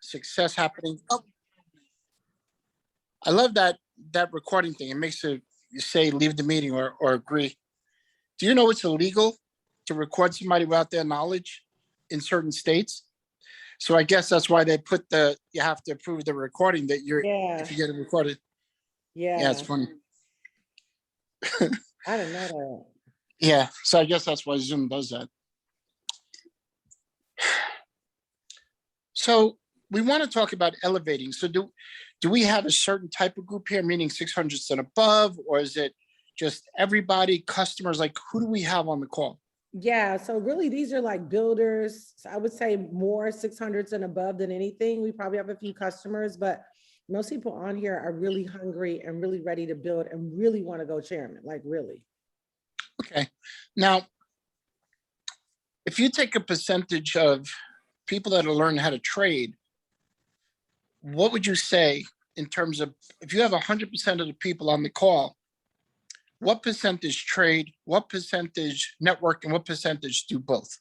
success happening. Oh, I love that recording thing. It makes it you say leave the meeting or agree. Do you know it's illegal to record somebody without their knowledge in certain states? So I guess that's why they put you have to approve the recording that if you get it recorded. Yeah, it's funny. I didn't know that. Yeah, so I guess that's why Zoom does that. So we want to talk about elevating. So do we have a certain type of group here, meaning 600s and above, or is it just everybody, customers? Like, who do we have on the call? Yeah, so really these are like builders. So I would say more 600s and above than anything. We probably have a few customers, but most people on here are really hungry and really ready to build and really want to go chairman, like really. Okay. Now, if you take a percentage of people that are learning how to trade, what would you say in terms of, if you have 100% of the people on the call, what percentage trade, what percentage network, and what percentage do both?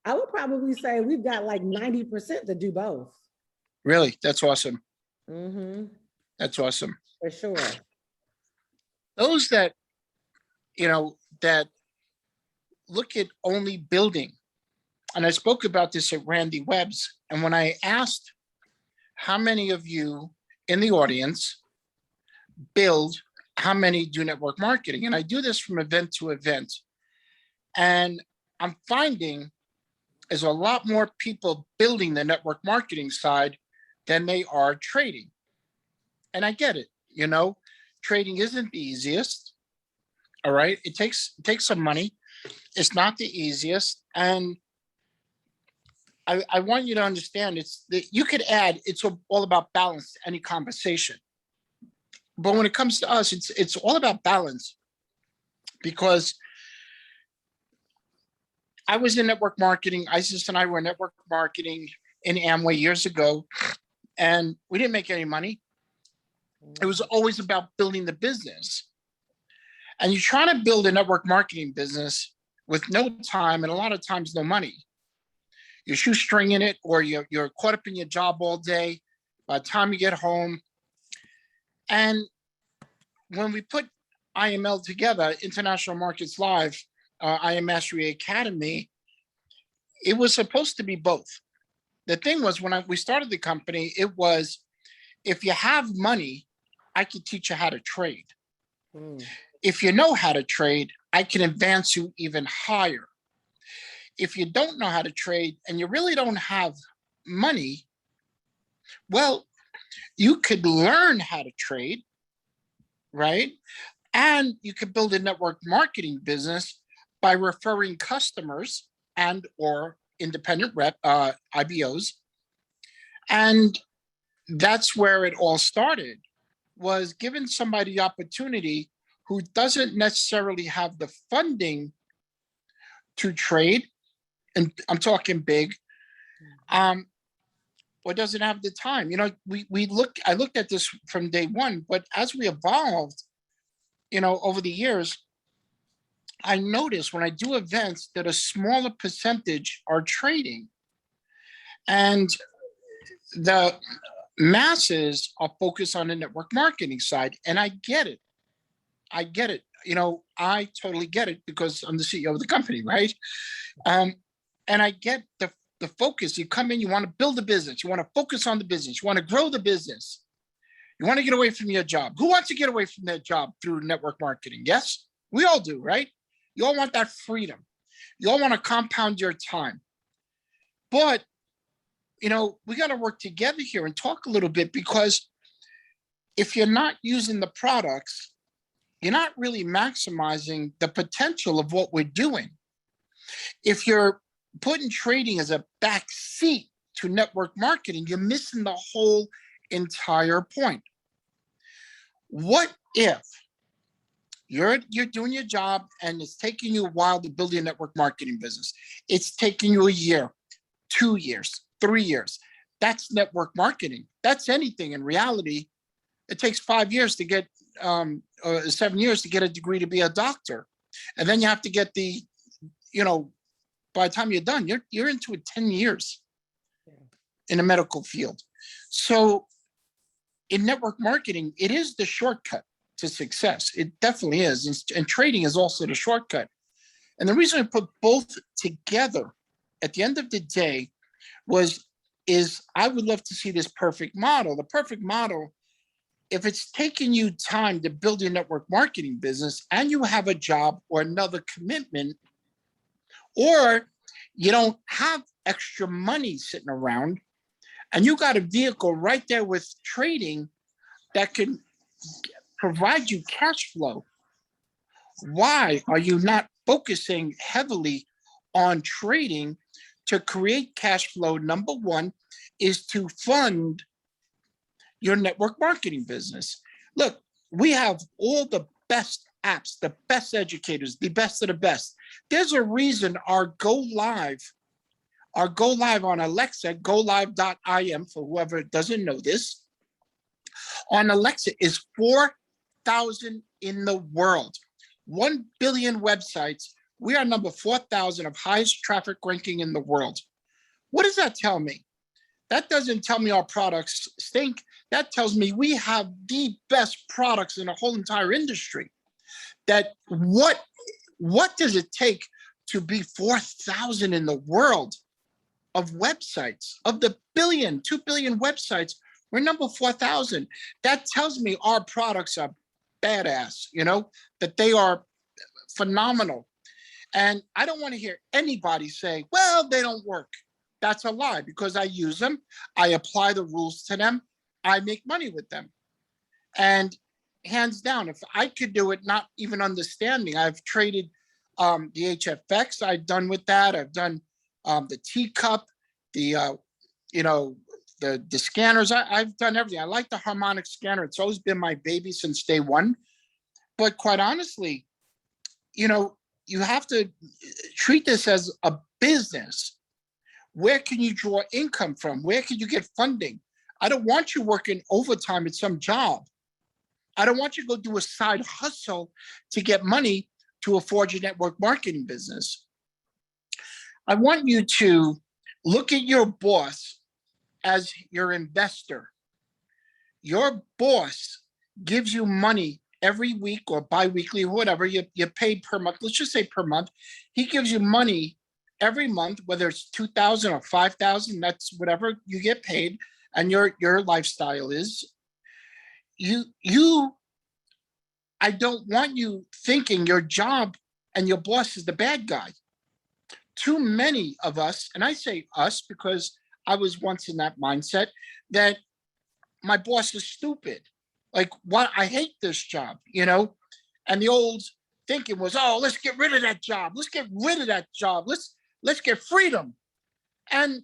I would probably say we've got like 90% to do both. Really? That's awesome. Mm-hmm. That's awesome. For sure. Those that, that look at only building, and I spoke about this at Randy Webb's, and when I asked how many of you in the audience build, how many do network marketing? And I do this from event to event. And I'm finding there's a lot more people building the network marketing side than they are trading. And I get it, trading isn't the easiest. All right. It takes some money. It's not the easiest. And I want you to understand it's that you could add, it's all about balance to any conversation. But when it comes to us, it's all about balance, because I was in network marketing. Isis and I were in network marketing in Amway years ago, and we didn't make any money. It was always about building the business. And you're trying to build a network marketing business with no time and a lot of times no money. You're shoestringing it, or you're caught up in your job all day. By the time you get home, and when we put IML together, International Markets Live, IM Mastery Academy, it was supposed to be both. The thing was, when we started the company, it was, if you have money, I can teach you how to trade. If you know how to trade, I can advance you even higher. If you don't know how to trade and you really don't have money, well, you could learn how to trade, right? And you could build a network marketing business by referring customers and or independent IBOs. And that's where it all started, was giving somebody the opportunity who doesn't necessarily have the funding to trade, and I'm talking big, or doesn't have the time. I looked at this from day one, but as we evolved, over the years, I noticed when I do events that a smaller percentage are trading, and the masses are focused on the network marketing side. And I get it. I totally get it, because I'm the CEO of the company, right? And I get the focus. You come in, you want to build a business. You want to focus on the business. You want to grow the business. You want to get away from your job. Who wants to get away from their job through network marketing? Yes, we all do, right? You all want that freedom. You all want to compound your time. But, we got to work together here and talk a little bit, because if you're not using the products, you're not really maximizing the potential of what we're doing. If you're putting trading as a back seat to network marketing, you're missing the whole entire point. What if you're doing your job and it's taking you a while to build your network marketing business? It's taking you a year, 2 years, 3 years. That's network marketing. That's anything. In reality, it takes 5 years to get, 7 years to get a degree to be a doctor. And then you have to get by the time you're done, you're into it 10 years. in the medical field. So in network marketing, it is the shortcut to success. It definitely is. And trading is also the shortcut. And the reason I put both together at the end of the day is I would love to see this perfect model. The perfect model, if it's taking you time to build your network marketing business and you have a job or another commitment, or you don't have extra money sitting around and you got a vehicle right there with trading that can provide you cash flow, why are you not focusing heavily on trading to create cash flow? Number one is to fund your network marketing business. Look, we have all the best apps, the best educators, the best of the best. There's a reason our go live on Alexa, golive.im, for whoever doesn't know this, on Alexa is 4,000 in the world. 1 billion websites. We are number 4,000 of highest traffic ranking in the world. What does that tell me? That doesn't tell me our products stink. That tells me we have the best products in the whole entire industry. That what does it take to be 4,000 in the world of websites? Of the 2 billion websites, we're number 4,000. That tells me our products are badass, that they are phenomenal. And I don't want to hear anybody say, well, they don't work. That's a lie, because I use them. I apply the rules to them. I make money with them. And hands down, if I could do it, not even understanding, I've traded the HFX, I've done with that. I've done the teacup, the scanners. I've done everything. I like the harmonic scanner. It's always been my baby since day one. But quite honestly, you have to treat this as a business. Where can you draw income from? Where can you get funding? I don't want you working overtime at some job. I don't want you to go do a side hustle to get money to afford your network marketing business. I want you to look at your boss as your investor. Your boss gives you money every week or bi-weekly, or whatever, you're paid per month. Let's just say per month. He gives you money every month, whether it's 2,000 or 5,000, that's whatever you get paid, and your lifestyle is. I don't want you thinking your job and your boss is the bad guy. Too many of us, and I say us because I was once in that mindset, that my boss is stupid. Like, what? I hate this job, And the old thinking was, oh, let's get rid of that job. Let's get rid of that job. Let's get freedom. And,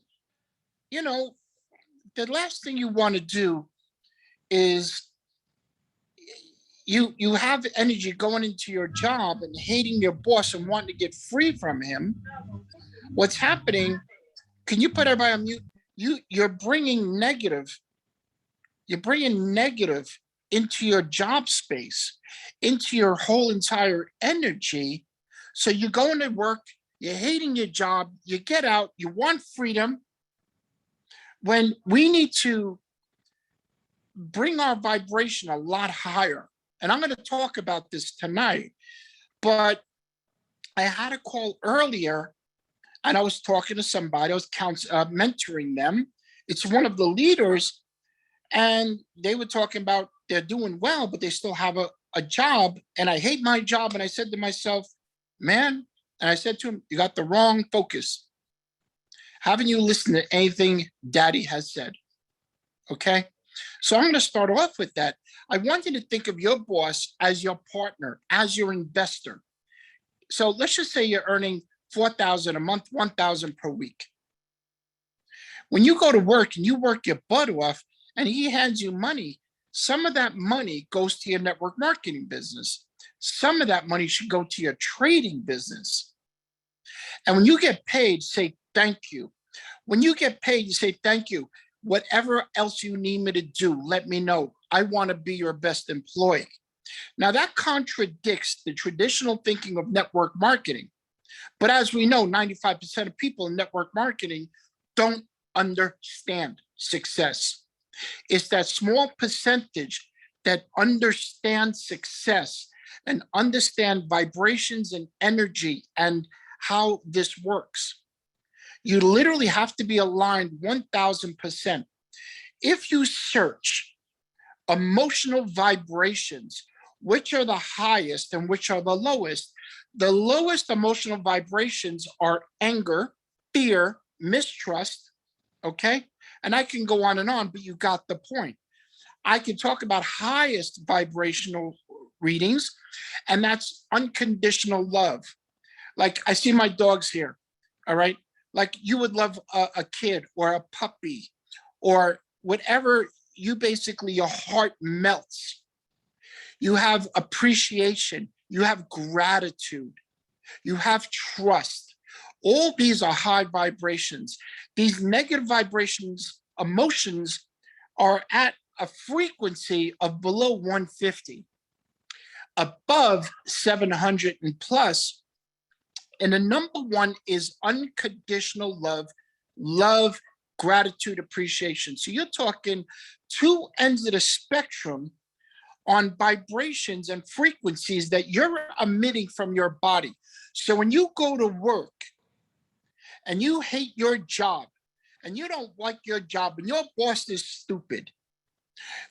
the last thing you want to do is you have energy going into your job and hating your boss and wanting to get free from him. What's happening? Can you put everybody on mute? You're bringing negative. You're bringing negative into your job space, into your whole entire energy. So you're going to work, you're hating your job, you get out, you want freedom. When we need to bring our vibration a lot higher. And I'm going to talk about this tonight, but I had a call earlier and I was talking to somebody, I was mentoring them. It's one of the leaders, and they were talking about they're doing well, but they still have a job. And I hate my job. And I said to myself, man, and I said to him, you got the wrong focus. Haven't you listened to anything Daddy has said? Okay. So I'm going to start off with that. I want you to think of your boss as your partner, as your investor. So let's just say you're earning 4,000 a month, 1,000 per week. When you go to work and you work your butt off and he hands you money, some of that money goes to your network marketing business. Some of that money should go to your trading business. And when you get paid, say thank you. When you get paid, you say thank you. Whatever else you need me to do, let me know. I want to be your best employee. Now that contradicts the traditional thinking of network marketing. But as we know, 95% of people in network marketing don't understand success. It's that small percentage that understand success and understand vibrations and energy and how this works. You literally have to be aligned 1000%. If you search emotional vibrations, which are the highest and which are the lowest emotional vibrations are anger, fear, mistrust, okay? And I can go on and on, but you got the point. I can talk about highest vibrational readings, and that's unconditional love. Like I see my dogs here, all right? Like you would love a kid or a puppy or whatever, you basically, your heart melts. You have appreciation, you have gratitude, you have trust. All these are high vibrations. These negative vibrations, emotions, are at a frequency of below 150. Above 700 and plus, and the number one is unconditional love, gratitude, appreciation. So you're talking two ends of the spectrum on vibrations and frequencies that you're emitting from your body. So when you go to work and you hate your job and you don't like your job and your boss is stupid,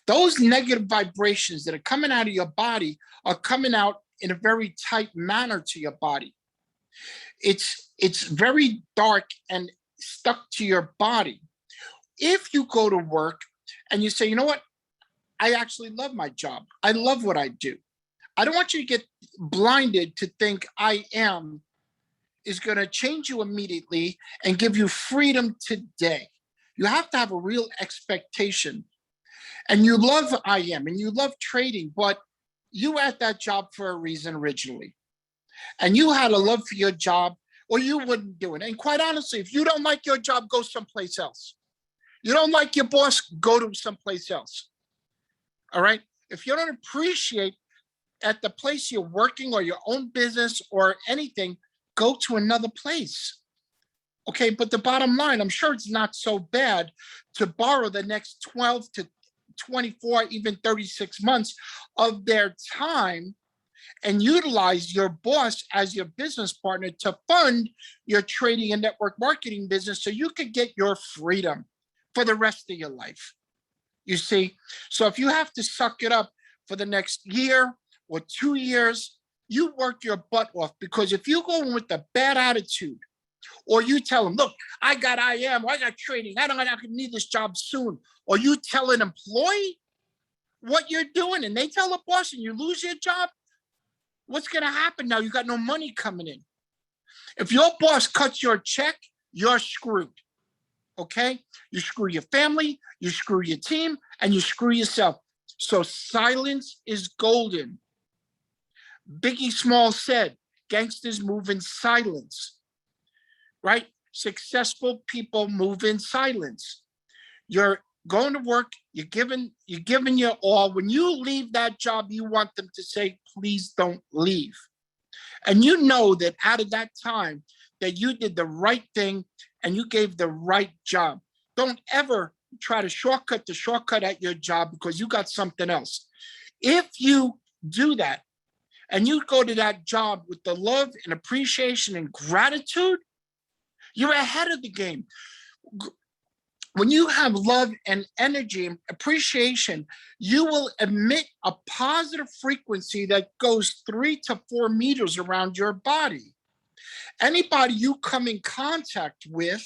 those negative vibrations that are coming out of your body are coming out in a very tight manner to your body. It's very dark and stuck to your body. If you go to work and you say, you know what, I actually love my job, I love what I do, I don't want you to get blinded to think I am is going to change you immediately and give you freedom today. You have to have a real expectation. And you love I am and you love trading, but you were at that job for a reason originally. And you had a love for your job, or you wouldn't do it. And quite honestly, if you don't like your job, go someplace else. You don't like your boss, go to someplace else. All right? If you don't appreciate at the place you're working or your own business or anything, go to another place. Okay, but the bottom line, I'm sure it's not so bad to borrow the next 12 to 24, even 36 months of their time and utilize your boss as your business partner to fund your trading and network marketing business so you could get your freedom for the rest of your life. You see? So if you have to suck it up for the next year or 2 years, you work your butt off, because if you go in with a bad attitude, or you tell them, look, I got trading, I need this job soon, or you tell an employee what you're doing and they tell the boss and you lose your job, what's going to happen now? You got no money coming in. If your boss cuts your check, you're screwed. Okay? You screw your family, you screw your team, and you screw yourself. So silence is golden. Biggie Smalls said, gangsters move in silence, right? Successful people move in silence. You're going to work, you're giving your all. When you leave that job, you want them to say, please don't leave. And you know that out of that time that you did the right thing and you gave the right job. Don't ever try to shortcut at your job because you got something else. If you do that and you go to that job with the love and appreciation and gratitude, you're ahead of the game. When you have love and energy and appreciation, you will emit a positive frequency that goes 3 to 4 meters around your body. Anybody you come in contact with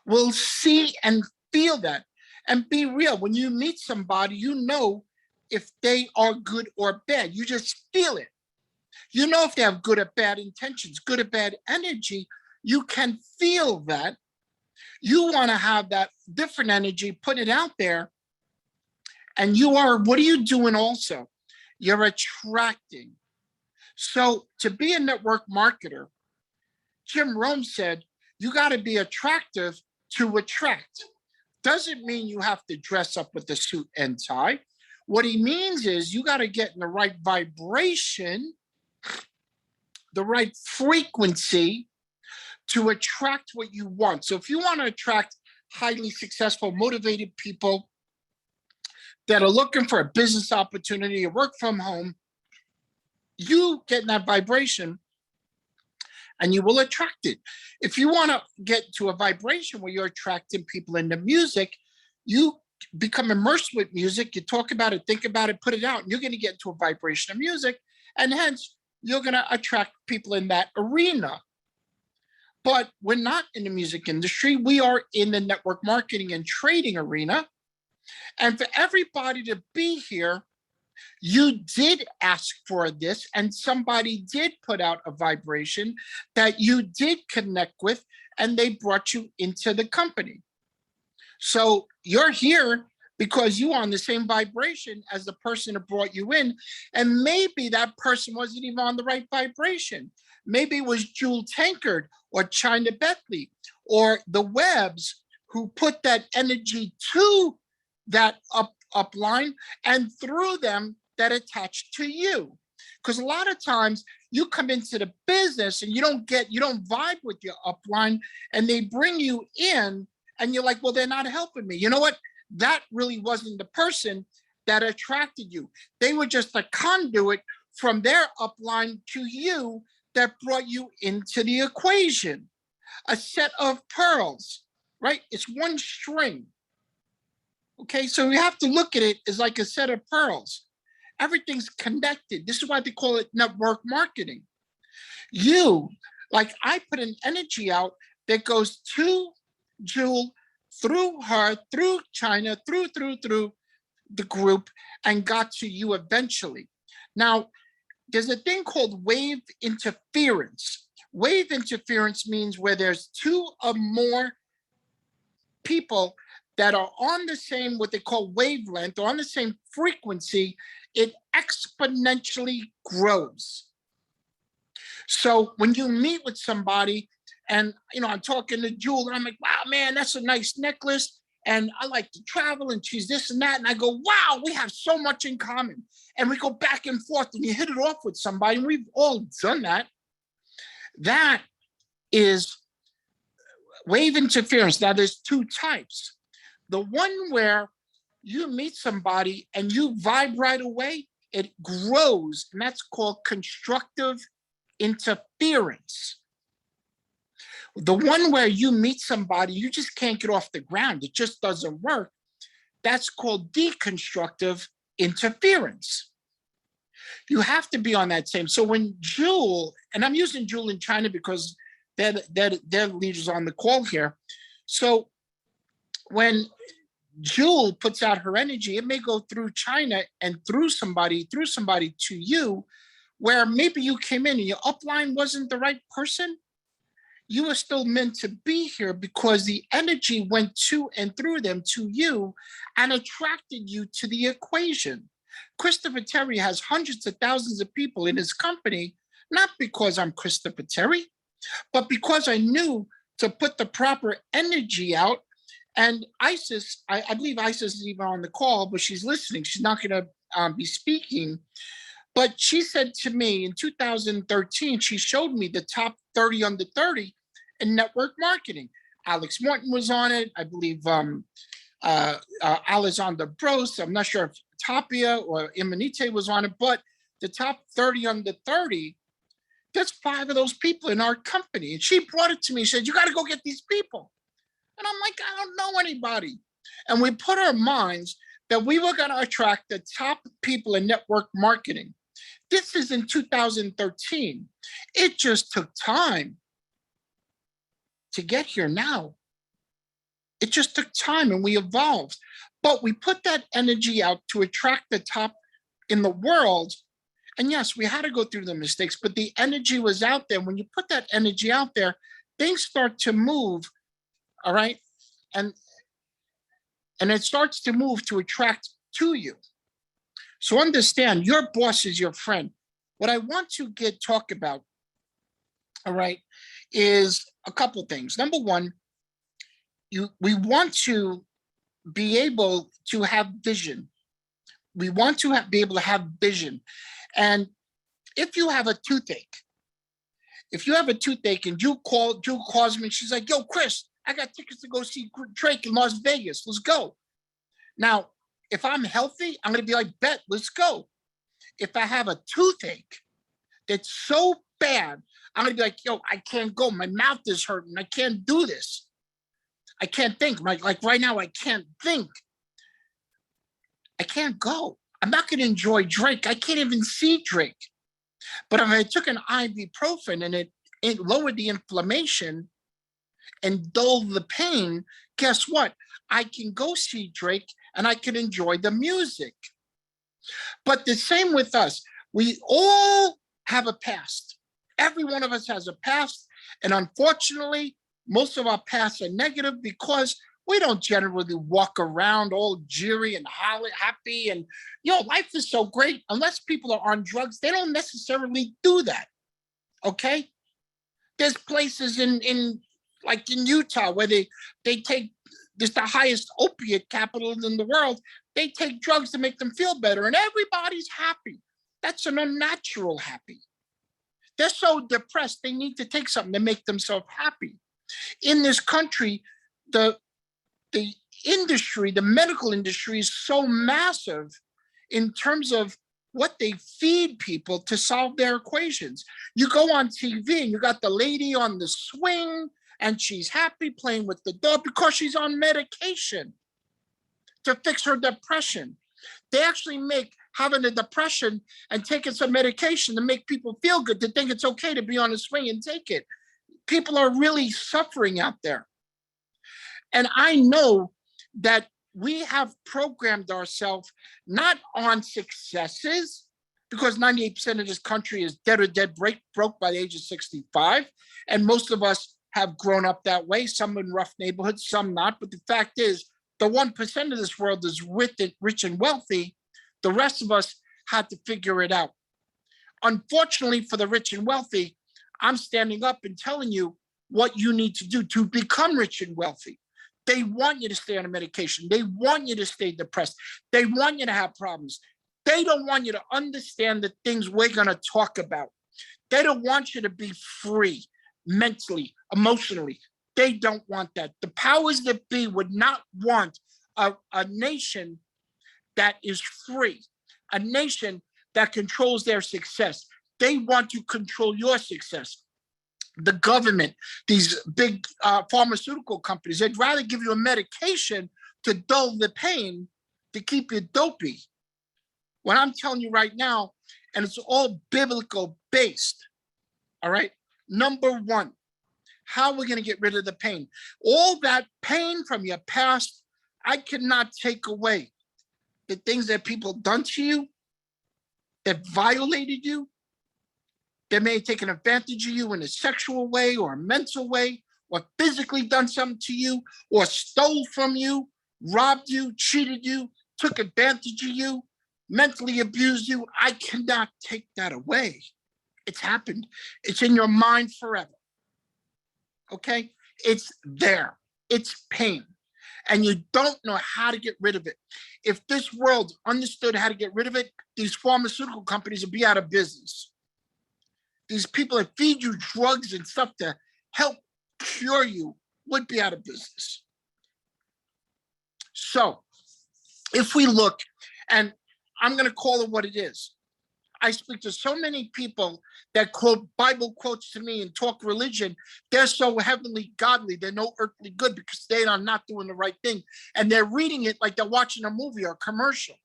will see and feel that. And be real, when you meet somebody, you know if they are good or bad. You just feel it. You know if they have good or bad intentions, good or bad energy. You can feel that. You want to have that different energy, put it out there. And what are you doing also? You're attracting. So to be a network marketer, Jim Rome said, you got to be attractive to attract. Doesn't mean you have to dress up with a suit and tie. What he means is you got to get in the right vibration, the right frequency to attract what you want. So if you want to attract highly successful, motivated people that are looking for a business opportunity, or work from home, you get in that vibration and you will attract it. If you want to get to a vibration where you're attracting people into music, you become immersed with music, you talk about it, think about it, put it out, and you're going to get into a vibration of music, and hence you're going to attract people in that arena. But we're not in the music industry. We are in the network marketing and trading arena. And for everybody to be here, you did ask for this, and somebody did put out a vibration that you did connect with, and they brought you into the company. So you're here because you are on the same vibration as the person that brought you in. And maybe that person wasn't even on the right vibration. Maybe it was Jewel Tankard or China Bethley or the Webbs who put that energy to that upline, and through them that attached to you. Because a lot of times you come into the business and you don't vibe with your upline, and they bring you in and you're like, well, they're not helping me. You know what? That really wasn't the person that attracted you. They were just a conduit from their upline to you that brought you into the equation. A set of pearls, right? It's one string. Okay, so we have to look at it as like a set of pearls. Everything's connected. This is why they call it network marketing. Like I put an energy out that goes to Jewel, through her, through China, through the group, and got to you eventually. Now, there's a thing called wave interference. Wave interference means where there's two or more people that are on the same, what they call wavelength, or on the same frequency, it exponentially grows. So when you meet with somebody, and I'm talking to Jewel, and I'm like, wow, man, that's a nice necklace, and I like to travel, and she's this and that, and I go, wow, we have so much in common. And we go back and forth, and you hit it off with somebody, and we've all done that. That is wave interference. Now, there's two types. The one where you meet somebody and you vibe right away, it grows, and that's called constructive interference. The one where you meet somebody, you just can't get off the ground, it just doesn't work, that's called deconstructive interference. You have to be on that same. So when Jewel, and I'm using Jewel in China because they're leaders on the call here. So when Jewel puts out her energy, it may go through China and through somebody to you, where maybe you came in and your upline wasn't the right person. You were still meant to be here because the energy went to and through them to you and attracted you to the equation. Christopher Terry has hundreds of thousands of people in his company, not because I'm Christopher Terry, but because I knew to put the proper energy out. And Isis, I believe Isis is even on the call, but she's listening. She's not going to be speaking. But she said to me in 2013, she showed me the top 30 under 30 in network marketing. Alex Morton was on it. I believe Alexander Bros. I'm not sure if Tapia or Imanite was on it, but the top 30 under 30, there's 5 of those people in our company. And she brought it to me. She said, you got to go get these people. And I'm like, I don't know anybody. And we put our minds that we were going to attract the top people in network marketing. This is in 2013. It just took time to get here now. It just took time and we evolved. But we put that energy out to attract the top in the world. And yes, we had to go through the mistakes, but the energy was out there. When you put that energy out there, things start to move, all right? And it starts to move to attract to you. So understand, your boss is your friend. What I want to talk about, all right, is a couple things. Number one, we want to be able to have vision. We want to be able to have vision. And if you have a toothache, and Drew calls me, she's like, yo, Chris, I got tickets to go see Drake in Las Vegas. Let's go. Now, if I'm healthy, I'm going to be like, bet, let's go. If I have a toothache that's so bad, I'm going to be like, yo, I can't go. My mouth is hurting. I can't do this. I can't think. Like right now, I can't think. I can't go. I'm not going to enjoy Drake. I can't even see Drake. But if I took an ibuprofen and it lowered the inflammation and dulled the pain, guess what? I can go see Drake and I can enjoy the music. But the same with us. We all have a past. Every one of us has a past. And unfortunately, most of our pasts are negative because we don't generally walk around all cheery and happy. And, life is so great. Unless people are on drugs, they don't necessarily do that. Okay? There's places in Utah where they take, this the highest opiate capital in the world. They take drugs to make them feel better and everybody's happy. That's an unnatural happy. They're so depressed, they need to take something to make themselves happy. In this country, the industry, the medical industry is so massive in terms of what they feed people to solve their equations. You go on TV and you got the lady on the swing and she's happy playing with the dog because she's on medication to fix her depression. They actually make having a depression and taking some medication to make people feel good, to think it's okay to be on a swing and take it. People are really suffering out there. And I know that we have programmed ourselves not on successes, because 98% of this country is dead or dead broke by the age of 65. And most of us have grown up that way, some in rough neighborhoods, some not. But the fact is, the 1% of this world is rich and wealthy. The rest of us had to figure it out. Unfortunately for the rich and wealthy, I'm standing up and telling you what you need to do to become rich and wealthy. They want you to stay on a medication. They want you to stay depressed. They want you to have problems. They don't want you to understand the things we're going to talk about. They don't want you to be free mentally, emotionally. They don't want that. The powers that be would not want a nation that is free, a nation that controls their success. They want to control your success. The government, these big pharmaceutical companies, they'd rather give you a medication to dull the pain, to keep you dopey. What I'm telling you right now, and it's all biblical based, all right? Number one, how we're going to get rid of the pain. All that pain from your past, I cannot take away. The things that people done to you, that violated you, that may have taken advantage of you in a sexual way or a mental way, or physically done something to you, or stole from you, robbed you, cheated you, took advantage of you, mentally abused you. I cannot take that away. It's happened. It's in your mind forever. Okay? It's there. It's pain. And you don't know how to get rid of it. If this world understood how to get rid of it, these pharmaceutical companies would be out of business. These people that feed you drugs and stuff to help cure you would be out of business. So if we look, and I'm going to call it what it is. I speak to so many people that quote Bible quotes to me and talk religion. They're so heavenly godly. They're no earthly good because they are not doing the right thing. And they're reading it like they're watching a movie or a commercial.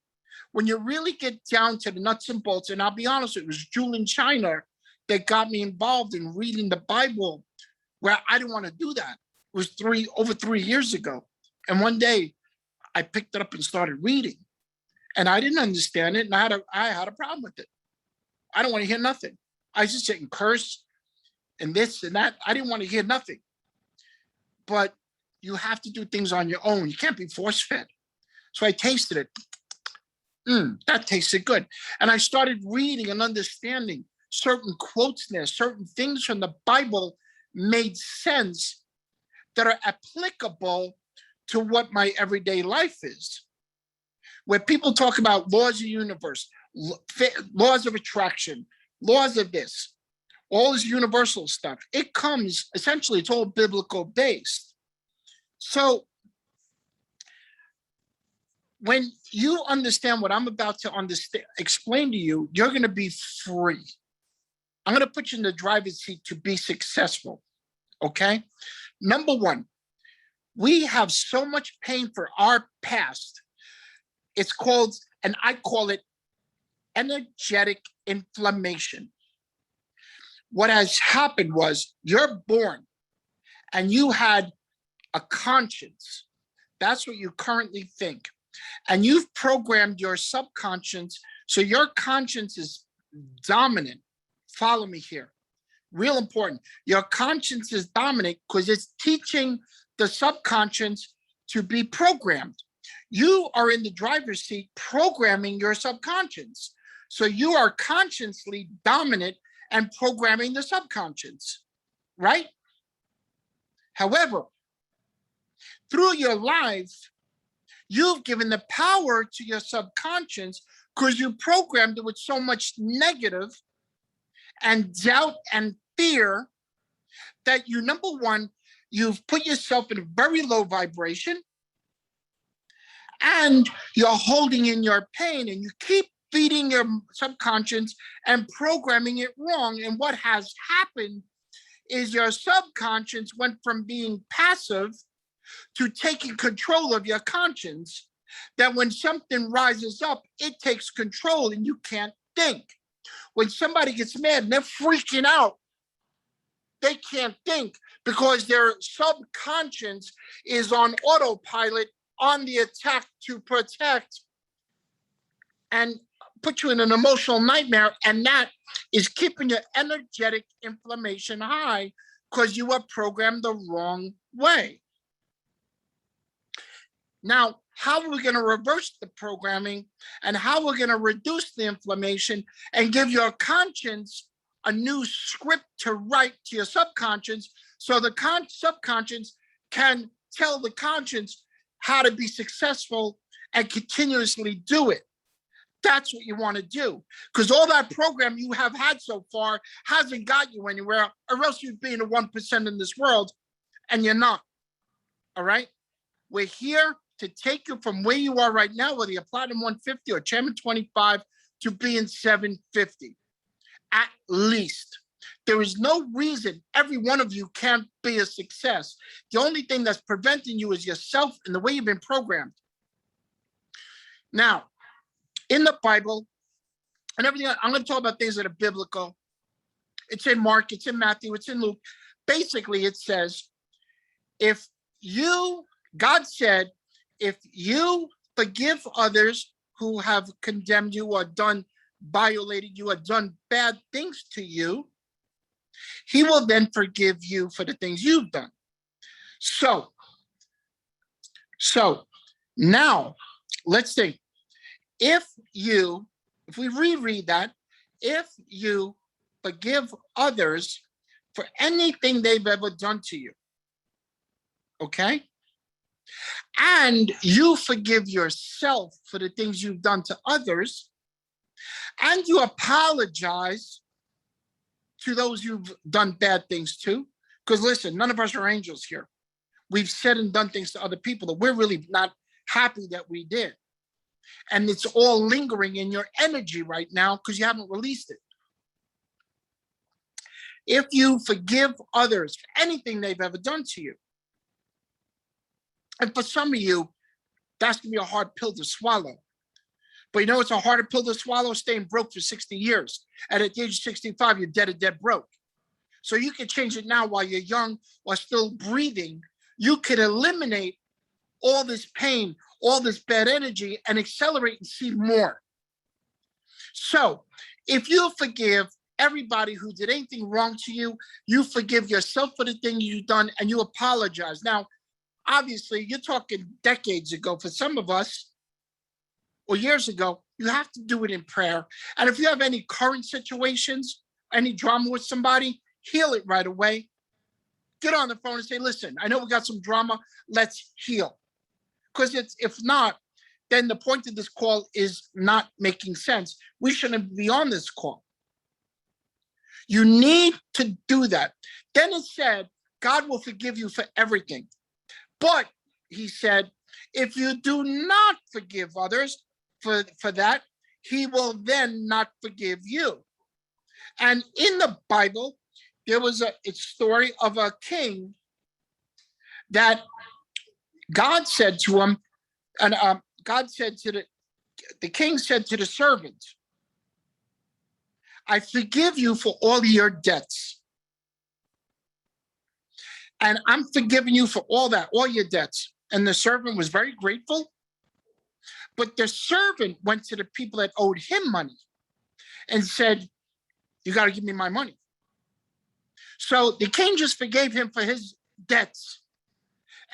When you really get down to the nuts and bolts, and I'll be honest, it was Julian China that got me involved in reading the Bible, where I didn't want to do that. It was over 3 years ago. And one day I picked it up and started reading. And I didn't understand it, and I had a problem with it. I don't want to hear nothing. I just sit and curse and this and that. I didn't want to hear nothing. But you have to do things on your own. You can't be force-fed. So I tasted it. That tasted good. And I started reading and understanding certain quotes there, certain things from the Bible made sense that are applicable to what my everyday life is. Where people talk about laws of the universe, laws of attraction, laws of this, all this universal stuff, it comes, essentially, it's all biblical based. So when you understand what I'm about to explain to you, you're going to be free. I'm going to put you in the driver's seat to be successful. Okay. Number one, we have so much pain for our past. It's called, and I call it, energetic inflammation. What has happened was you're born and you had a conscience. That's what you currently think. And you've programmed your subconscious. So your conscience is dominant. Follow me here. Real important. Your conscience is dominant because it's teaching the subconscious to be programmed. You are in the driver's seat programming your subconscious. So you are consciously dominant and programming the subconscious, right? However, through your life, you've given the power to your subconscious because you programmed it with so much negative and doubt and fear that you, number one, you've put yourself in a very low vibration and you're holding in your pain and you keep feeding your subconscious and programming it wrong. And what has happened is your subconscious went from being passive to taking control of your conscience, that when something rises up, it takes control and you can't think. When somebody gets mad and they're freaking out, they can't think because their subconscious is on autopilot, on the attack to protect and put you in an emotional nightmare. And that is keeping your energetic inflammation high because you were programmed the wrong way. Now, how are we going to reverse the programming and how we're going to reduce the inflammation and give your conscience a new script to write to your subconscious so the subconscious can tell the conscience how to be successful and continuously do it. That's what you want to do, because all that program you have had so far hasn't got you anywhere, or else you'd be in the 1% in this world, and you're not. All right? We're here to take you from where you are right now, whether you're Platinum 150 or Chairman 25, to being 750, at least. There is no reason every one of you can't be a success. The only thing that's preventing you is yourself and the way you've been programmed. Now, in the Bible and everything, I'm going to talk about things that are biblical. It's in Mark, it's in Matthew, it's in Luke. Basically, it says, God said, if you forgive others who have condemned you or violated you or done bad things to you, he will then forgive you for the things you've done. So now let's see. If we reread that, if you forgive others for anything they've ever done to you, okay? And you forgive yourself for the things you've done to others, and you apologize to those you've done bad things to, because listen, none of us are angels here. We've said and done things to other people that we're really not happy that we did. And it's all lingering in your energy right now because you haven't released it. If you forgive others for anything they've ever done to you, and for some of you, that's going to be a hard pill to swallow. But you know, it's a harder pill to swallow, staying broke for 60 years. And at the age of 65, you're dead broke. So you can change it now while you're young, while still breathing. You could eliminate all this pain, all this bad energy, and accelerate and see more. So if you forgive everybody who did anything wrong to you, you forgive yourself for the thing you've done, and you apologize. Now, obviously, you're talking decades ago. For some of us, or years ago, you have to do it in prayer. And if you have any current situations, any drama with somebody, heal it right away. Get on the phone and say, listen, I know we got some drama, let's heal. Because if not, then the point of this call is not making sense. We shouldn't be on this call. You need to do that. Then it said, God will forgive you for everything. But he said, if you do not forgive others for that, he will then not forgive you. And in the Bible, there was a story of a king that God said to him, and God said to the king said to the servant, I forgive you for all your debts. And I'm forgiving you for all that, all your debts. And the servant was very grateful. But the servant went to the people that owed him money and said, you got to give me my money. So the king just forgave him for his debts.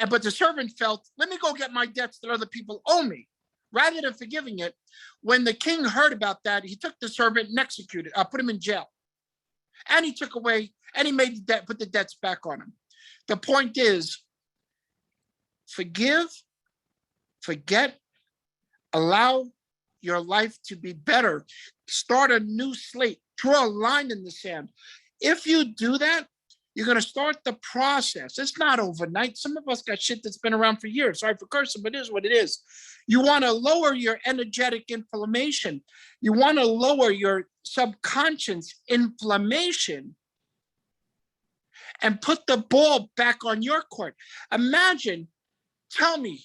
But the servant felt, let me go get my debts that other people owe me. Rather than forgiving it, when the king heard about that, he took the servant and executed, put him in jail. And he took away, and he made the debt, put the debts back on him. The point is, forgive, forget, allow your life to be better. Start a new slate, draw a line in the sand. If you do that, you're going to start the process. It's not overnight. Some of us got shit that's been around for years. Sorry for cursing, but it is what it is. You want to lower your energetic inflammation. You want to lower your subconscious inflammation and put the ball back on your court. Imagine, tell me,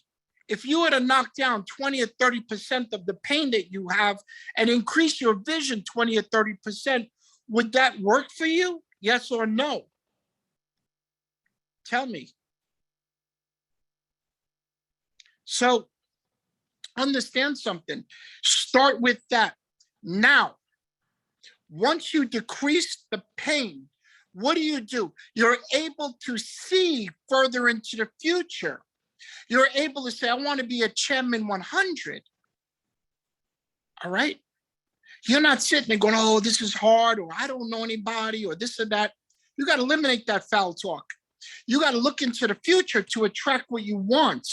if you were to knock down 20 or 30% of the pain that you have and increase your vision 20 or 30%, would that work for you? Yes or no? Tell me. So understand something. Start with that. Now, once you decrease the pain, what do? You're able to see further into the future. You're able to say, I want to be a chairman 100. All right? You're not sitting there going, oh, this is hard, or I don't know anybody, or this or that. You got to eliminate that foul talk. You got to look into the future to attract what you want.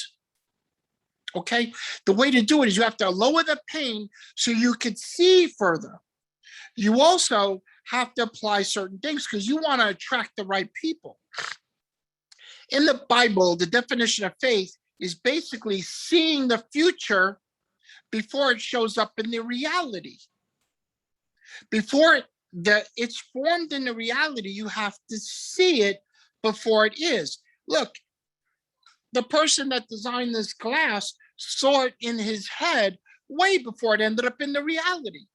Okay? The way to do it is you have to lower the pain so you could see further. You also have to apply certain things because you want to attract the right people. In the Bible, the definition of faith is basically seeing the future before it shows up in the reality. Before it's formed in the reality, you have to see it before it is. Look, the person that designed this glass saw it in his head way before it ended up in the reality.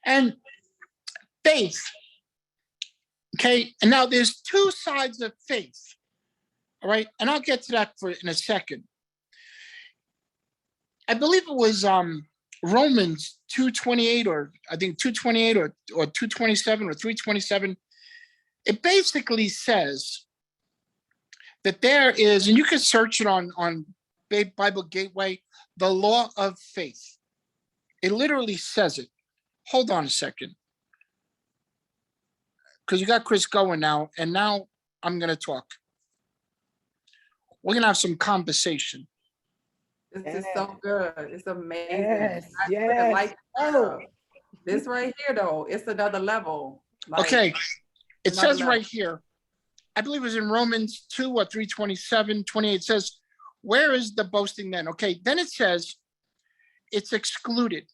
And faith, okay? And now there's two sides of faith, all right? And I'll get to that in a second. I believe it was Romans 2:28, or I think 2:28 or 2:27 or 3:27. It basically says that there is, and you can search it on Bible Gateway, the law of faith. It literally says it. Hold on a second. Because you got Chris going now, and now I'm going to talk. We're going to have some conversation. This is so good. It's amazing. Yes. Oh, this right here, though, it's another level. Okay. It says right here, I believe it was in Romans 2 or 3:27, 28, says, where is the boasting then? Okay. Then it says it's excluded.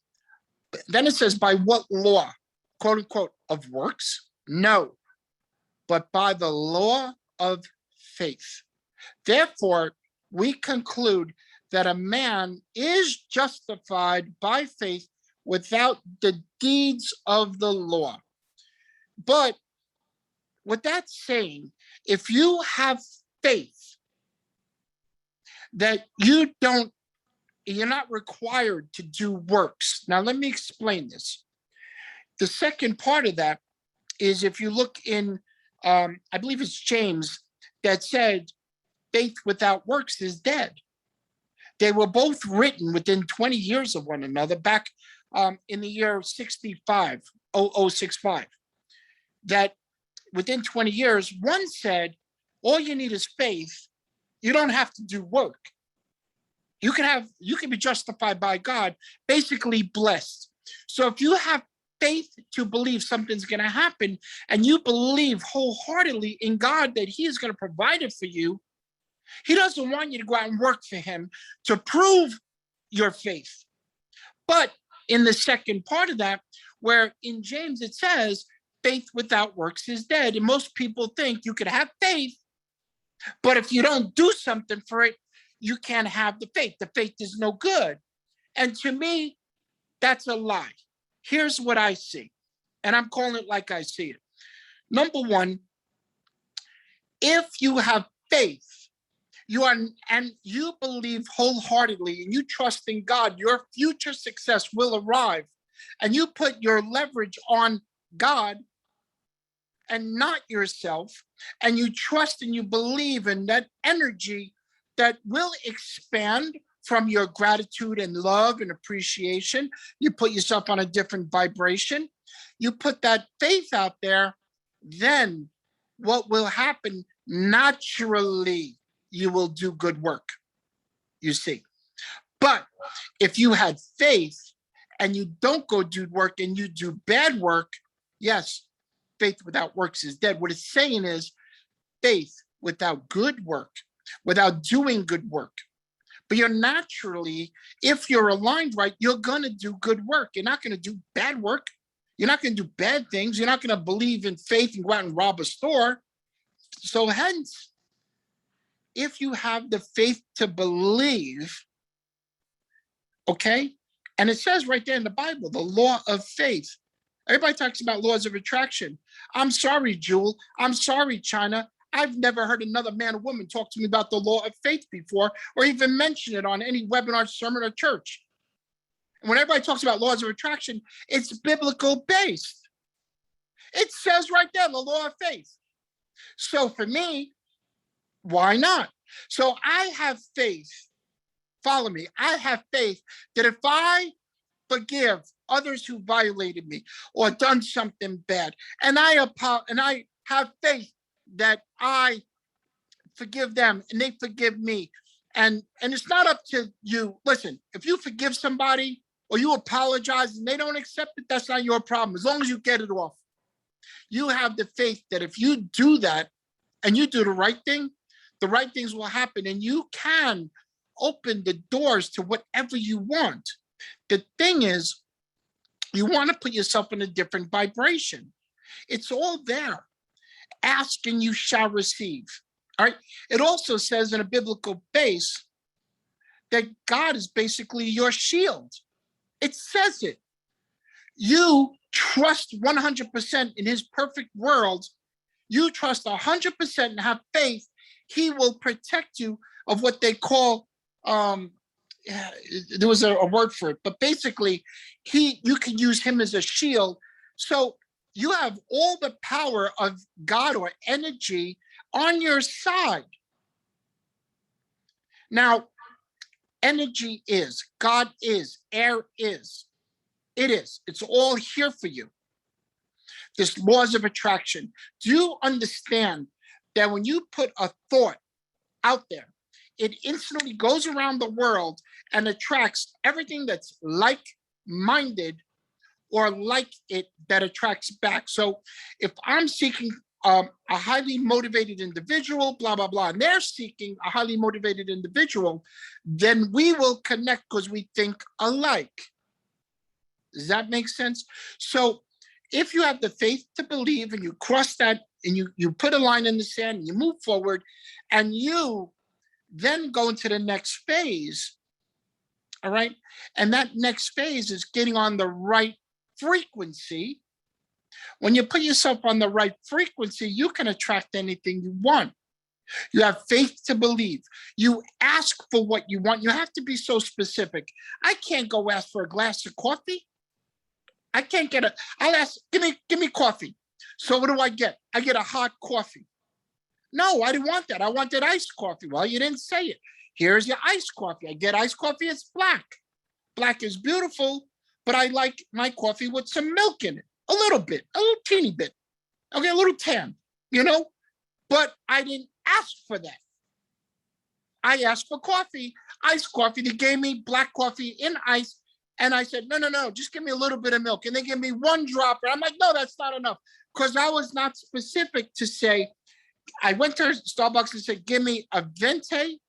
Then it says, by what law? Quote unquote, of works? No, but by the law of faith. Therefore, we conclude that a man is justified by faith without the deeds of the law. But what that's saying, if you have faith that you're not required to do works. Now, let me explain this. The second part of that is if you look in, I believe it's James, that said, faith without works is dead. They were both written within 20 years of one another back in the year 65, 0065. That within 20 years, one said, all you need is faith. You don't have to do work. You can be justified by God, basically blessed. So if you have faith to believe something's going to happen, and you believe wholeheartedly in God that he is going to provide it for you, He doesn't want you to go out and work for him to prove your faith. But in the second part of that, where in James it says, faith without works is dead. And most people think you could have faith, but if you don't do something for it, you can't have the faith. The faith is no good. And to me, that's a lie. Here's what I see, and I'm calling it like I see it. Number one, if you have faith, and you believe wholeheartedly and you trust in God, your future success will arrive. And you put your leverage on God and not yourself, and you trust and you believe in that energy that will expand from your gratitude and love and appreciation. You put yourself on a different vibration. You put that faith out there, then what will happen naturally? You will do good work, you see. But if you had faith and you don't go do work and you do bad work, yes, faith without works is dead. What it's saying is faith without good work, without doing good work. But you're naturally, if you're aligned right, you're going to do good work. You're not going to do bad work. You're not going to do bad things. You're not going to believe in faith and go out and rob a store. So hence, if you have the faith to believe, okay? And it says right there in the Bible, the law of faith. Everybody talks about laws of attraction. I'm sorry, Jewel. I'm sorry, China. I've never heard another man or woman talk to me about the law of faith before, or even mention it on any webinar, sermon, or church. And when everybody talks about laws of attraction, it's biblical based. It says right there, the law of faith. So for me, why not? So I have faith. Follow me. I have faith that if I forgive others who violated me or done something bad, and I have faith that I forgive them and they forgive me, and it's not up to you. Listen, if you forgive somebody or you apologize and they don't accept it, that's not your problem. As long as you get it off, you have the faith that if you do that and you do the right thing, the right things will happen, and you can open the doors to whatever you want. The thing is, you want to put yourself in a different vibration. It's all there. Ask and you shall receive. All right. It also says in a biblical base that God is basically your shield. It says it. You trust 100% in his perfect world. You trust 100% and have faith. He will protect you of what they call, there was a word for it, but basically you can use him as a shield. So you have all the power of God or energy on your side. Now, energy is, God is, air is, it is. It's all here for you. This laws of attraction. Do you understand that when you put a thought out there, it instantly goes around the world and attracts everything that's like-minded or like it, that attracts back. So if I'm seeking a highly motivated individual, blah, blah, blah, and they're seeking a highly motivated individual, then we will connect because we think alike. Does that make sense? So if you have the faith to believe and you cross that and you put a line in the sand and you move forward and you then go into the next phase, all right? And that next phase is getting on the right frequency. When you put yourself on the right frequency, you can attract anything you want. You have faith to believe. You ask for what you want. You have to be so specific. I can't go ask for a glass of coffee. I can't get I'll ask, give me coffee. So what do I get? I get a hot coffee. No, I didn't want that. I wanted iced coffee. Well, you didn't say it. Here's your iced coffee. I get iced coffee. It's black. Black is beautiful, but I like my coffee with some milk in it. A little teeny bit. Okay, a little tan, But I didn't ask for that. I asked for coffee, iced coffee. They gave me black coffee in ice. And I said, no, just give me a little bit of milk. And they gave me one drop. And I'm like, no, that's not enough. Because I was not specific to say, I went to Starbucks and said, give me a venti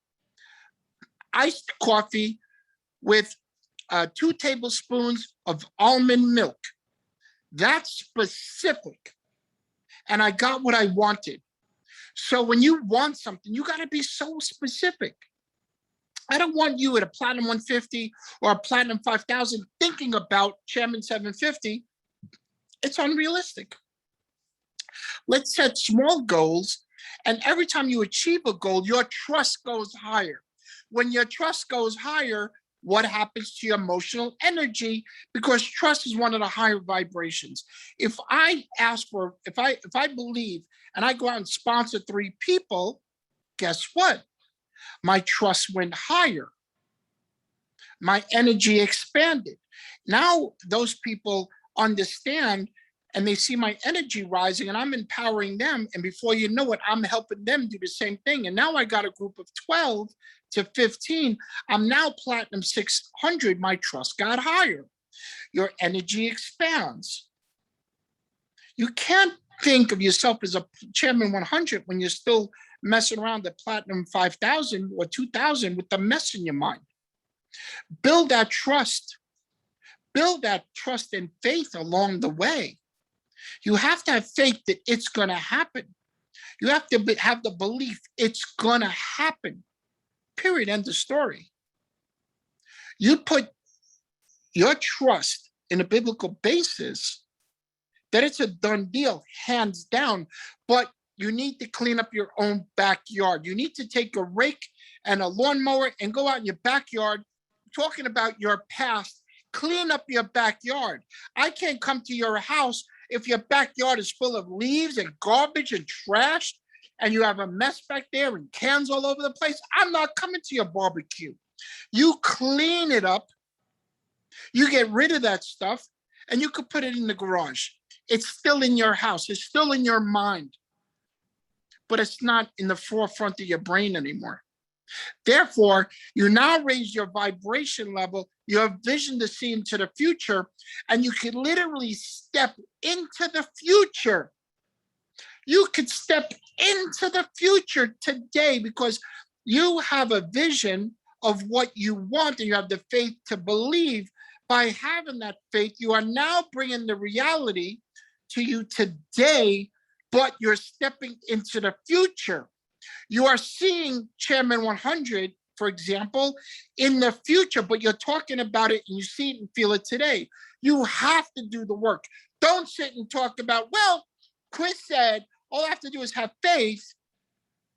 iced coffee with 2 tablespoons of almond milk. That's specific. And I got what I wanted. So when you want something, you got to be so specific. I don't want you at a platinum 150 or a platinum 5000 thinking about Chairman 750. It's unrealistic. Let's set small goals. And every time you achieve a goal, your trust goes higher. When your trust goes higher, what happens to your emotional energy? Because trust is one of the higher vibrations. If I believe and I go out and sponsor 3 people, guess what? My trust went higher. My energy expanded. Now those people understand and they see my energy rising and I'm empowering them. And before you know it, I'm helping them do the same thing. And now I got a group of 12 to 15. I'm now platinum 600. My trust got higher. Your energy expands. You can't think of yourself as a Chairman 100 when you're still messing around at platinum 5,000 or 2,000 with the mess in your mind. Build that trust. Build that trust and faith along the way. You have to have faith that it's going to happen. You have to have the belief it's going to happen. Period. End of story. You put your trust in a biblical basis that it's a done deal, hands down, but you need to clean up your own backyard. You need to take a rake and a lawnmower and go out in your backyard, talking about your past, clean up your backyard. I can't come to your house if your backyard is full of leaves and garbage and trash and you have a mess back there and cans all over the place. I'm not coming to your barbecue. You clean it up, you get rid of that stuff, and you could put it in the garage. It's still in your house. It's still in your mind, but it's not in the forefront of your brain anymore. Therefore, you now raise your vibration level, your vision to see into the future, and you can literally step into the future. You could step into the future today because you have a vision of what you want and you have the faith to believe. By having that faith, you are now bringing the reality to you today, but you're stepping into the future. You are seeing Chairman 100, for example, in the future, but you're talking about it and you see it and feel it today. You have to do the work. Don't sit and talk about, well, Chris said, all I have to do is have faith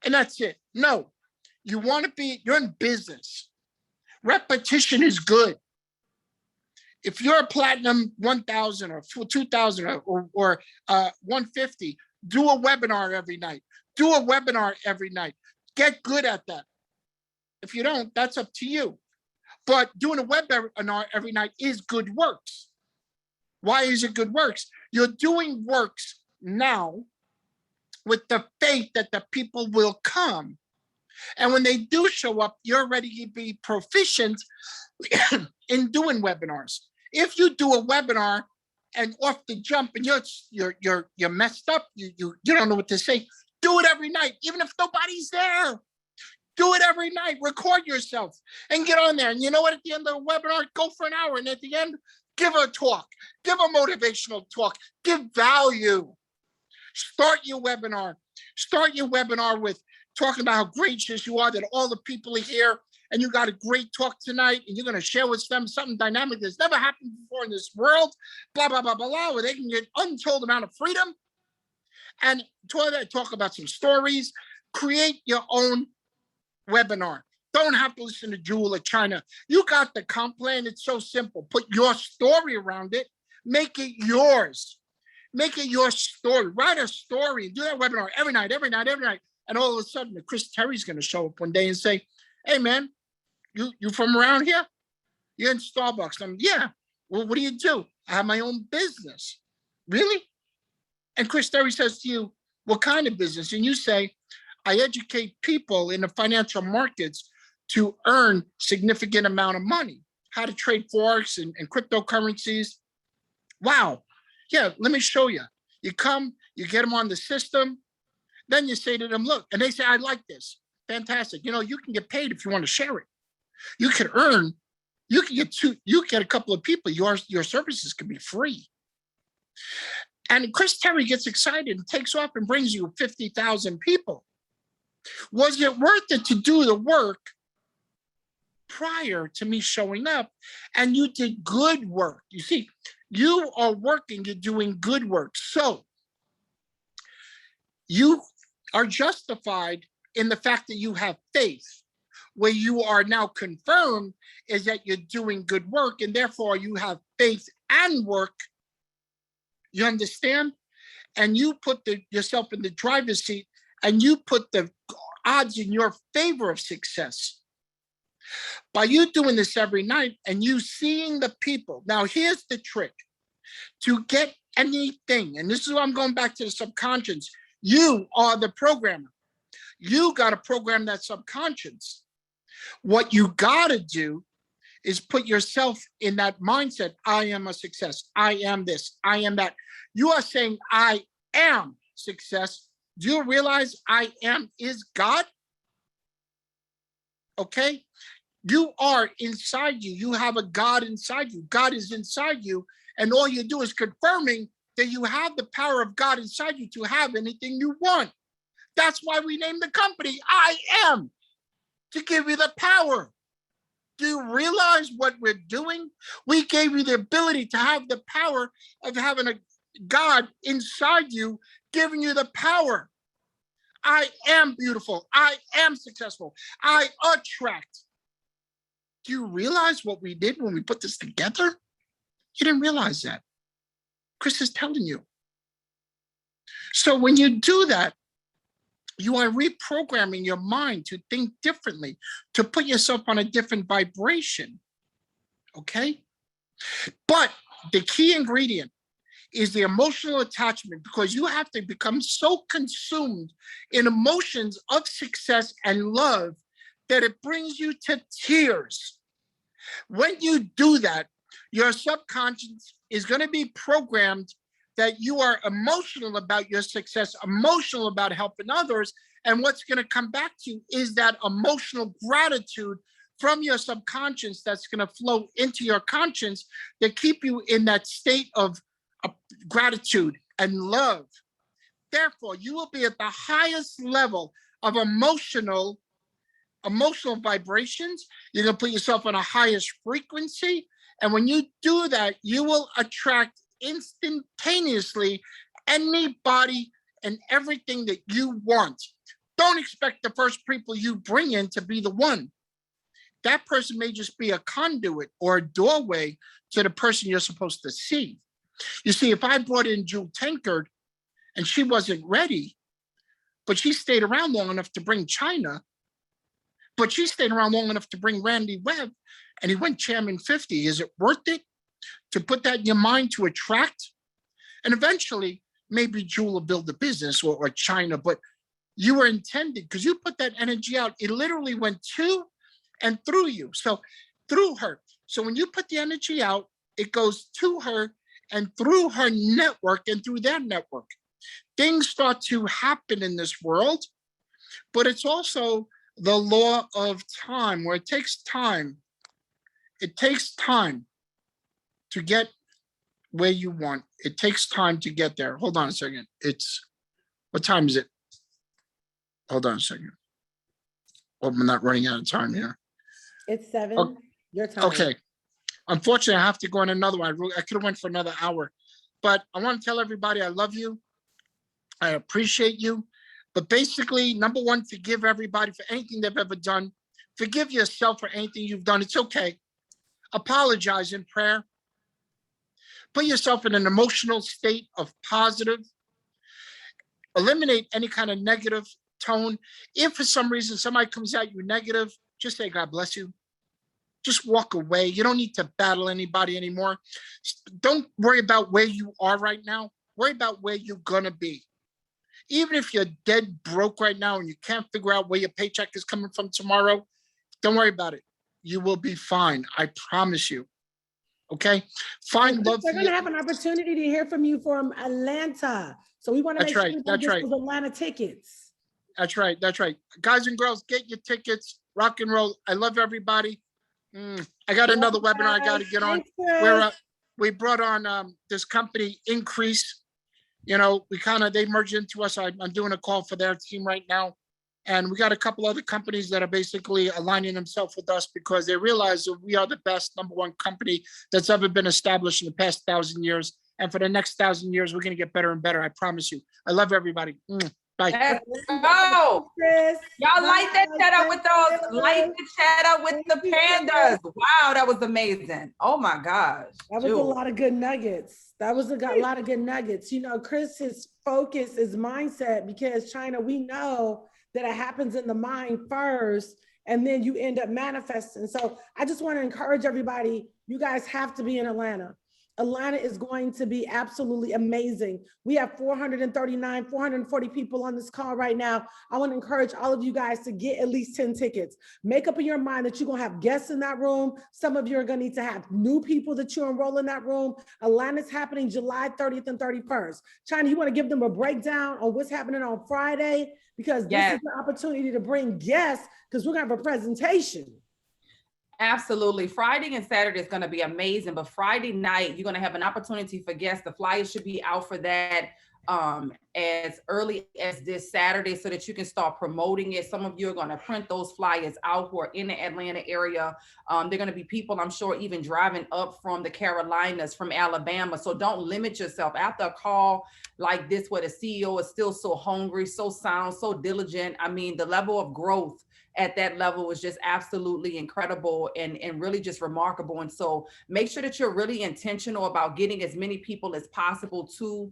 and that's it. No, you're in business. Repetition is good. If you're a platinum 1,000 or 2,000 or 150, do a webinar every night. Do a webinar every night. Get good at that. If you don't, that's up to you. But doing a webinar every night is good works. Why is it good works? You're doing works now with the faith that the people will come. And when they do show up, you're ready to be proficient in doing webinars. If you do a webinar and off the jump and you're messed up, you don't know what to say, do it every night, even if nobody's there. Do it every night. Record yourself and get on there. And you know what? At the end of the webinar, go for an hour. And at the end, give a talk. Give a motivational talk. Give value. Start your webinar. Start your webinar with talking about how gracious you are that all the people are here and you got a great talk tonight and you're going to share with them something dynamic that's never happened before in this world, blah, blah, blah, blah, blah, where they can get untold amount of freedom. And talk about some stories. Create your own webinar. Don't have to listen to Jewel or China. You got the comp plan. It's so simple. Put your story around it. Make it yours. Make it your story. Write a story and do that webinar every night, every night, every night. And all of a sudden, Chris Terry's going to show up one day and say, hey, man, you from around here? You're in Starbucks. Yeah. Well, what do you do? I have my own business. Really? And Chris Terry says to you, what kind of business? And you say, I educate people in the financial markets to earn significant amount of money, how to trade forex and cryptocurrencies. Wow. Yeah, let me show you. You come, you get them on the system. Then you say to them, look, and they say, I like this. Fantastic. You know, you can get paid if you want to share it. You can earn, you can get a couple of people, your services can be free. And Chris Terry gets excited and takes off and brings you 50,000 people. Was it worth it to do the work prior to me showing up? And you did good work. You see, you are working, you're doing good work. So you are justified in the fact that you have faith. Where you are now confirmed is that you're doing good work, and therefore you have faith and work. You understand? And you put yourself in the driver's seat, and you put the odds in your favor of success. By you doing this every night and you seeing the people. Now, here's the trick. To get anything, and this is why I'm going back to the subconscious, you are the programmer. You got to program that subconscious. What you got to do is put yourself in that mindset. I am a success. I am this. I am that. You are saying, I am success. Do you realize I am is God? Okay? You are inside you. You have a God inside you. God is inside you. And all you do is confirming that you have the power of God inside you to have anything you want. That's why we named the company I Am, to give you the power. Do you realize what we're doing? We gave you the ability to have the power of having a God inside you, giving you the power. I am beautiful. I am successful. I attract. Do you realize what we did when we put this together? You didn't realize that. Chris is telling you. So when you do that, you are reprogramming your mind to think differently, to put yourself on a different vibration, okay? But the key ingredient is the emotional attachment, because you have to become so consumed in emotions of success and love that it brings you to tears. When you do that, your subconscious is going to be programmed that you are emotional about your success, emotional about helping others. And what's going to come back to you is that emotional gratitude from your subconscious that's going to flow into your conscience to keep you in that state of gratitude and love. Therefore, you will be at the highest level of emotional vibrations. You're going to put yourself on a highest frequency. And when you do that, you will attract instantaneously anybody and everything that you want. Don't expect the first people you bring in to be the one. That person may just be a conduit or a doorway to the person you're supposed to see. You see, if I brought in Jewel Tankard and she wasn't ready, but she stayed around long enough to bring China, but she stayed around long enough to bring Randy Webb, and he went chairman 50, is it worth it to put that in your mind to attract? And eventually, maybe Jewel will build a business or China, but you were intended, because you put that energy out, it literally went to and through you. So through her. So when you put the energy out, it goes to her and through her network and through their network. Things start to happen in this world, but it's also the law of time, where it takes time. It takes time to get where you want. It takes time to get there. Hold on a second. What time is it? Hold on a second. Hope I'm not running out of time here. It's 7. Oh, Your time. okay. Unfortunately, I have to go on another one. I could have went for another hour, but I want to tell everybody I love you. I appreciate you. But basically, number one, forgive everybody for anything they've ever done. Forgive yourself for anything you've done. It's okay. Apologize in prayer. Put yourself in an emotional state of positive. Eliminate any kind of negative tone. If for some reason somebody comes at you negative, just say, God bless you. Just walk away. You don't need to battle anybody anymore. Don't worry about where you are right now. Worry about where you're going to be. Even if you're dead broke right now and you can't figure out where your paycheck is coming from tomorrow, don't worry about it. You will be fine. I promise you. Okay, find love They're for going to you. have an opportunity to hear from you from Atlanta. So we want to That's make sure right. everybody That's gets right. those Atlanta tickets. That's right. That's right. Guys and girls, get your tickets. Rock and roll. I love everybody. I got Love another you webinar I got guys. to get on. Thanks, Where Chris. we brought on this company Increase. They merged into us. I'm doing a call for their team right now. And we got a couple other companies that are basically aligning themselves with us because they realize that we are the best #1 company that's ever been established in the past 1,000 years. And for the next 1,000 years, we're going to get better and better. I promise you. I love everybody. Bye. Let's go. Chris. Y'all light that Bye. chat up with Thank those. you. Light the chat up with the Thank you, pandas. Wow, that was amazing. Oh my gosh. That was a lot of good nuggets. That was a lot of good nuggets. Chris's focus is mindset because China, we know that it happens in the mind first, and then you end up manifesting. So I just want to encourage everybody, you guys have to be in Atlanta. Atlanta is going to be absolutely amazing. We have 440 people on this call right now. I want to encourage all of you guys to get at least 10 tickets. Make up in your mind that you're going to have guests in that room. Some of you are going to need to have new people that you enroll in that room. Atlanta's happening July 30th and 31st. China, you want to give them a breakdown on what's happening on Friday? Because this is the opportunity to bring guests because we're going to have a presentation. Absolutely. Friday and Saturday is going to be amazing, but Friday night, you're going to have an opportunity for guests. The flyers should be out for that as early as this Saturday so that you can start promoting it. Some of you are going to print those flyers out who are in the Atlanta area. They're going to be people, I'm sure, even driving up from the Carolinas, from Alabama. So don't limit yourself. After a call like this, where the CEO is still so hungry, so sound, so diligent, I mean, the level of growth at that level was just absolutely incredible and really just remarkable. And so make sure that you're really intentional about getting as many people as possible to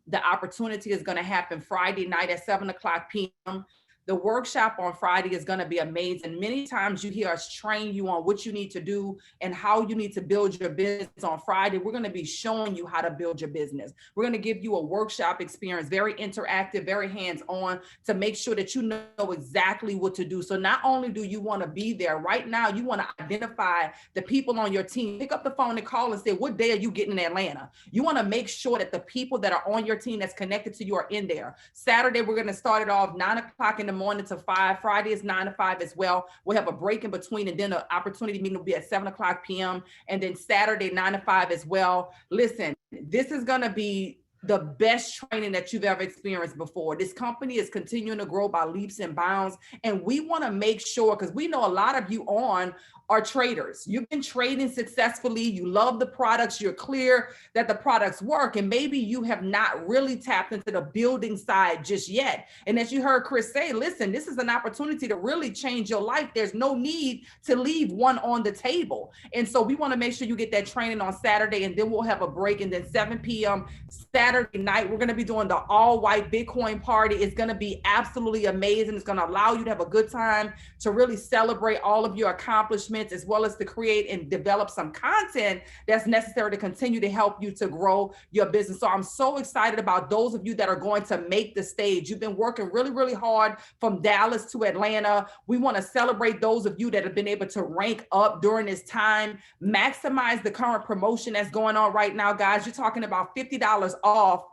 the opportunity is going to happen Friday night at 7:00 p.m. The workshop on Friday is going to be amazing. Many times you hear us train you on what you need to do and how you need to build your business. On Friday, we're going to be showing you how to build your business. We're going to give you a workshop experience, very interactive, very hands-on, to make sure that you know exactly what to do. So not only do you want to be there right now, you want to identify the people on your team. Pick up the phone and call and say, what day are you getting in Atlanta? You want to make sure that the people that are on your team that's connected to you are in there. Saturday, we're going to start it off 9:00 in the morning to 5. Friday is 9 to 5 as well. We'll have a break in between, and then the opportunity meeting will be at 7:00 p.m. and then Saturday 9 to 5 as well. Listen, this is going to be the best training that you've ever experienced before. This company is continuing to grow by leaps and bounds, and we want to make sure, because we know a lot of you are traders. You've been trading successfully. You love the products. You're clear that the products work. And maybe you have not really tapped into the building side just yet. And as you heard Chris say, listen, this is an opportunity to really change your life. There's no need to leave one on the table. And so we want to make sure you get that training on Saturday, and then we'll have a break. And then 7 p.m. Saturday night, we're going to be doing the all-white Bitcoin party. It's going to be absolutely amazing. It's going to allow you to have a good time, to really celebrate all of your accomplishments, as well as to create and develop some content that's necessary to continue to help you to grow your business. So I'm so excited about those of you that are going to make the stage. You've been working really, really hard from Dallas to Atlanta. We want to celebrate those of you that have been able to rank up during this time. Maximize the current promotion that's going on right now, guys. You're talking about $50 off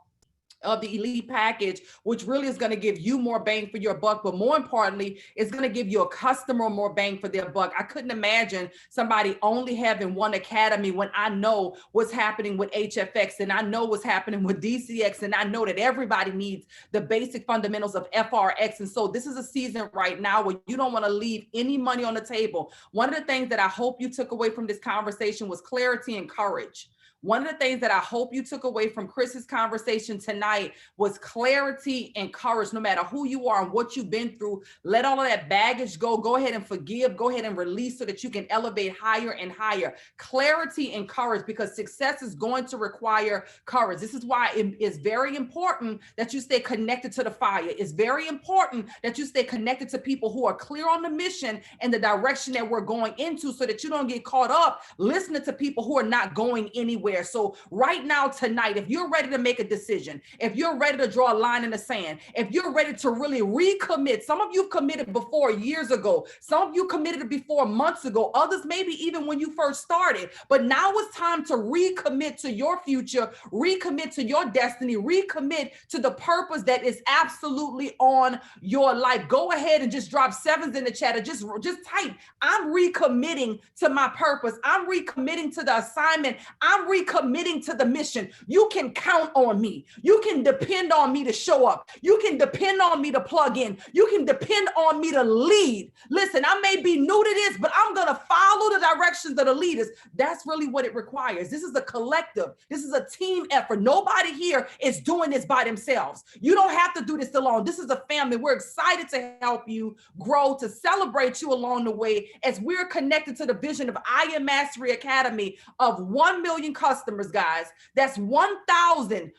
of the elite package, which really is going to give you more bang for your buck, but more importantly, it's going to give you a customer more bang for their buck. I couldn't imagine somebody only having one academy when I know what's happening with HFX, and I know what's happening with DCX, and I know that everybody needs the basic fundamentals of FRX. And so this is a season right now where you don't want to leave any money on the table. One of the things that I hope you took away from this conversation was clarity and courage. One of the things that I hope you took away from Chris's conversation tonight was clarity and courage. No matter who you are and what you've been through, let all of that baggage go. Go ahead and forgive. Go ahead and release so that you can elevate higher and higher. Clarity and courage, because success is going to require courage. This is why it is very important that you stay connected to the fire. It's very important that you stay connected to people who are clear on the mission and the direction that we're going into, so that you don't get caught up listening to people who are not going anywhere anywhere. So right now, tonight, if you're ready to make a decision, if you're ready to draw a line in the sand, if you're ready to really recommit, some of you committed before years ago, some of you committed before months ago, others maybe even when you first started, but now it's time to recommit to your future, recommit to your destiny, recommit to the purpose that is absolutely on your life. Go ahead and just drop sevens in the chat, or just type, I'm recommitting to my purpose. I'm recommitting to the assignment. I'm recommitting to the mission. You can count on me. You can depend on me to show up. You can depend on me to plug in. You can depend on me to lead. Listen, I may be new to this, but I'm going to follow the directions of the leaders. That's really what it requires. This is a collective. This is a team effort. Nobody here is doing this by themselves. You don't have to do this alone. This is a family. We're excited to help you grow, to celebrate you along the way as we're connected to the vision of I Am Mastery Academy of 1 million customers, guys. That's 1,000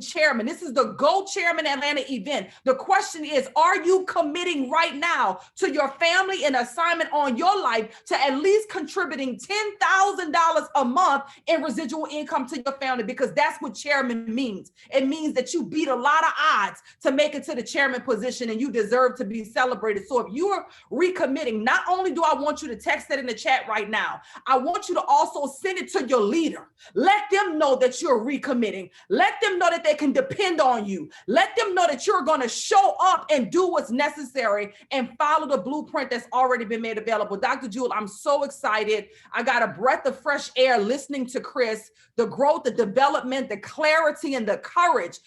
chairmen. This is the Go Chairman Atlanta event. The question is, are you committing right now to your family and assignment on your life to at least contributing $10,000 a month in residual income to your family? Because that's what chairman means. It means that you beat a lot of odds to make it to the chairman position, and you deserve to be celebrated. So if you're recommitting, not only do I want you to text that in the chat right now, I want you to also send it to your leader. Let them know that you're recommitting. Let them know that they can depend on you. Let them know that you're going to show up and do what's necessary and follow the blueprint that's already been made available. Dr. Jewel, I'm so excited. I got a breath of fresh air listening to Chris. The growth, the development, the clarity, and the courage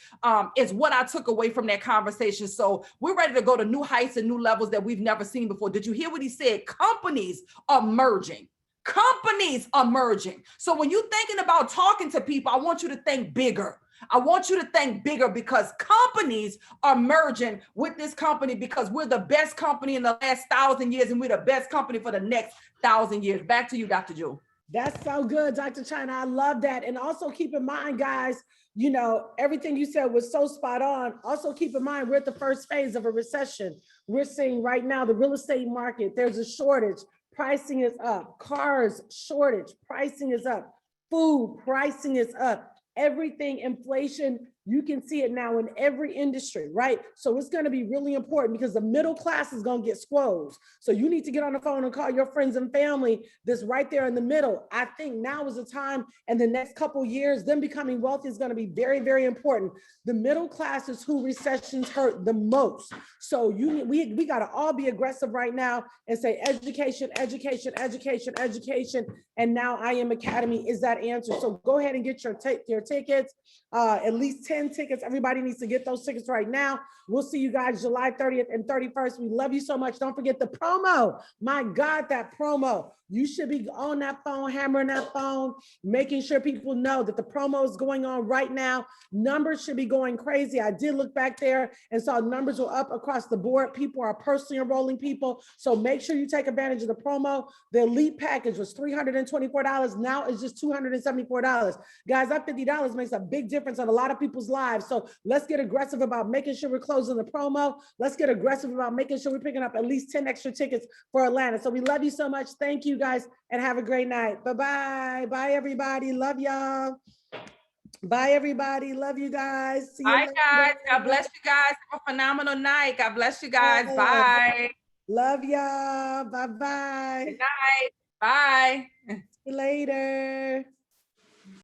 is what I took away from that conversation. So we're ready to go to new heights and new levels that we've never seen before. Did you hear what he said? Companies are merging. Companies are merging. So when you're thinking about talking to people, I want you to think bigger. I want you to think bigger, because companies are merging with this company, because we're the best company in the last 1,000 years, and we're the best company for the next 1,000 years. Back to you, Dr. Jewel. That's so good, Dr. China. I love that. And also keep in mind, guys, you know, everything you said was so spot on. Also keep in mind, we're at the first phase of a recession. We're seeing right now the real estate market, there's a shortage. Pricing is up. Cars shortage. Pricing is up. Food pricing is up. Everything, inflation, you can see it now in every industry, right? So it's going to be really important, because the middle class is going to get squozed. So you need to get on the phone and call your friends and family that's right there in the middle. I think now is the time, and the next couple of years, them becoming wealthy is going to be very, very important. The middle class is who recessions hurt the most. So we got to all be aggressive right now and say education, education, education, education. And now I Am Academy is that answer. So go ahead and get your tickets, at least 10 tickets. Everybody needs to get those tickets right now. We'll see you guys July 30th and 31st. We love you so much. Don't forget the promo. My God, that promo. You should be on that phone, hammering that phone, making sure people know that the promo is going on right now. Numbers should be going crazy. I did look back there and saw numbers were up across the board. People are personally enrolling people. So make sure you take advantage of the promo. The elite package was $324. Now it's just $274. Guys, that $50 makes a big difference on a lot of people's lives. So let's get aggressive about making sure we're closing the promo. Let's get aggressive about making sure we're picking up at least 10 extra tickets for Atlanta. So we love you so much. Thank you, guys, and have a great night. Bye-bye. Bye, everybody. Love y'all. Bye, everybody. Love you guys. See you Bye, later. guys. God bless you guys. Have a phenomenal night. God bless you guys. Bye. Love y'all. Bye-bye. Good night. Bye. See you later.